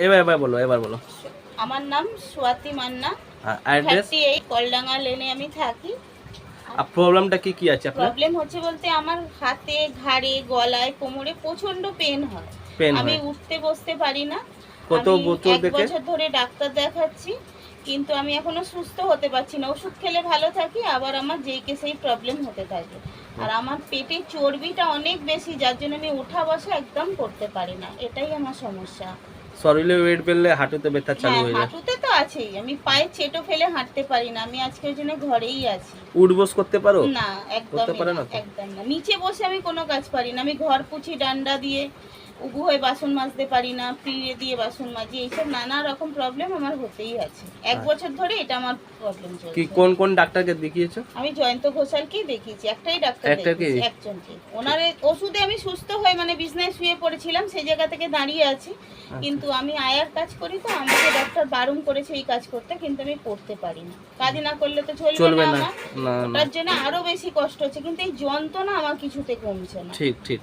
এবার বলো। আমার নাম সোয়াতি মান্না, অ্যাড্রেস 38 কলডাঙ্গা লেনে আমি থাকি। আর প্রবলেমটা কি আছে আপনার? প্রবলেম হচ্ছে বলতে আমার হাতে, ঘাড়ে, গলায়, কোমরে প্রচন্ড পেন হয়। পেন আমি হয়? উঠতে বসতে পারি না। কত আমি বছর 1 থেকে? বছর ধরে ডাক্তার দেখাচ্ছি, কিন্তু আমি এখনো সুস্থ হতে পারছি না। ওষুধ খেলে ভালো থাকি, আবার আমার যেই কে সেই প্রবলেম হতে থাকে। আর আমার পেটে চর্বিটা অনেক বেশি, যার জন্য আমি ওঠা বসা একদম করতে পারি না। এটাই আমার সমস্যা। শরীরে ওয়েট বেড়লে হাঁটুতে ব্যথা চালু হ্যাঁ, হয়ে যায়? হাঁটুতে তো আছেই। আমি পায়ে চেটো ফেলে হাঁটতে পারি না। আমি আজকের জন্য ঘরেই আছি। উঠবস করতে পারো? না, করতে একদমই পারে না, না তো? একদম না। নিচে বসে আমি কোনো কাজ পারি না। আমি ঘর পুছি ডান্ডা দিয়ে, উবু হয়ে বাসন মাজতে পারি না, পিঁড়ে দিয়ে বাসন মাজি। এইসব নানা রকম প্রবলেম আমার হতেই আছে। 1 বছর ধরে এটা আমার প্রবলেম কি চলছে। কোন ডাক্তারকে দেখিয়েছো? আমি জয়ন্ত ঘোষালকেই দেখিয়েছি, একটাই ডাক্তার একটাকেই? দেখিয়েছি, একজনকে। ওনার ওষুধে আমি সুস্থ হয়ে মানে বিছনায় শুয়ে পড়েছিলাম, সেই জায়গা থেকে দাঁড়িয়ে আছি। কিন্তু আমি আয়ার কাজ করি, তো আমাকে ডক্টর বারণ করেছে এই কাজ করতে, কিন্তু আমি করতে পারি না। কাজ না করলে তো চলবে না আমার। না, ওটার জন্য আরো বেশি কষ্ট হচ্ছে, কিন্তু এই যন্ত্রণা আমার কিছুতে কমছে না। ঠিক